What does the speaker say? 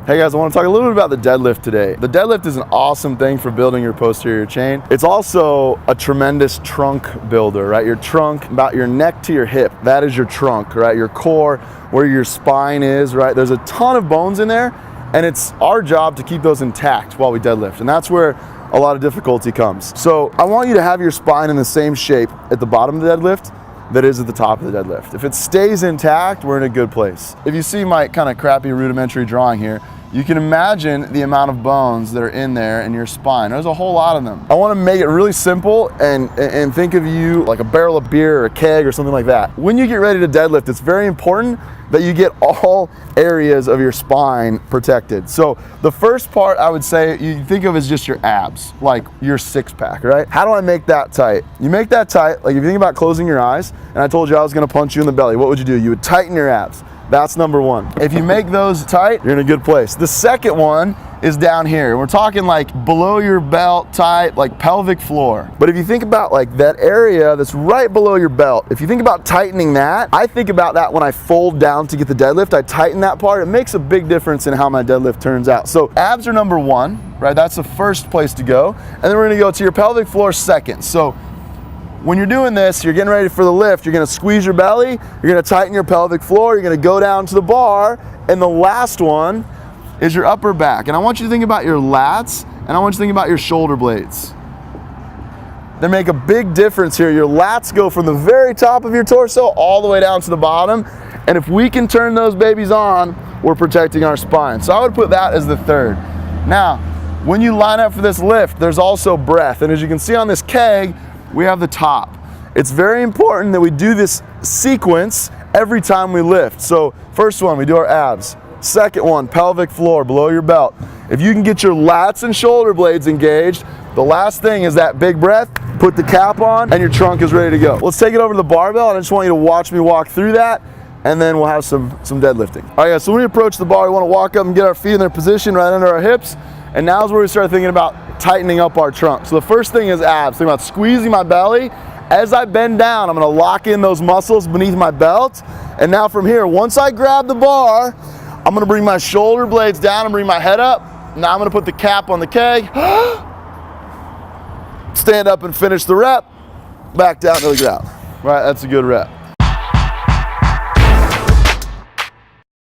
Hey guys, I want to talk a little bit about the deadlift today. The deadlift is an awesome thing for building your posterior chain. It's also a tremendous trunk builder, right? Your trunk, about your neck to your hip, that is your trunk, right? Your core, where your spine is, right? There's a ton of bones in there, and it's our job to keep those intact while we deadlift, and that's where a lot of difficulty comes. So I want you to have your spine in the same shape at the bottom of the deadlift that is at the top of the deadlift. If it stays intact, we're in a good place. If you see my kind of crappy rudimentary drawing here, you can imagine the amount of bones that are in there in your spine. There's a whole lot of them. I want to make it really simple and think of you like a barrel of beer or a keg or something like that. When you get ready to deadlift, it's very important that you get all areas of your spine protected. So the first part I would say you think of as just your abs, like your six pack, right? How do I make that tight? You make that tight, like if you think about closing your eyes, and I told you I was gonna punch you in the belly, what would you do? You would tighten your abs. That's number one. If you make those tight, you're in a good place. The second one is down here. We're talking like below your belt tight, like pelvic floor. But if you think about like that area that's right below your belt, if you think about tightening that, I think about that when I fold down to get the deadlift, I tighten that part. It makes a big difference in how my deadlift turns out. So abs are number one, right? That's the first place to go. And then we're gonna go to your pelvic floor second. So when you're doing this, you're getting ready for the lift, you're gonna squeeze your belly, you're gonna tighten your pelvic floor, you're gonna go down to the bar, and the last one is your upper back. And I want you to think about your lats, and I want you to think about your shoulder blades. They make a big difference here. Your lats go from the very top of your torso all the way down to the bottom, and if we can turn those babies on, we're protecting our spine. So I would put that as the third. Now, when you line up for this lift, there's also breath, and as you can see on this keg, we have the top. It's very important that we do this sequence every time we lift. So first one, we do our abs. Second one, pelvic floor, below your belt. If you can get your lats and shoulder blades engaged, the last thing is that big breath, put the cap on, and your trunk is ready to go. Let's take it over to the barbell, and I just want you to watch me walk through that, and then we'll have some deadlifting. All right, guys, so when we approach the bar, we wanna walk up and get our feet in their position right under our hips, and now's where we start thinking about tightening up our trunk. So the first thing is abs. Think about squeezing my belly. As I bend down, I'm gonna lock in those muscles beneath my belt. And now from here, once I grab the bar, I'm gonna bring my shoulder blades down and bring my head up. Now I'm gonna put the cap on the keg. Stand up and finish the rep. Back down to the ground. Right, that's a good rep.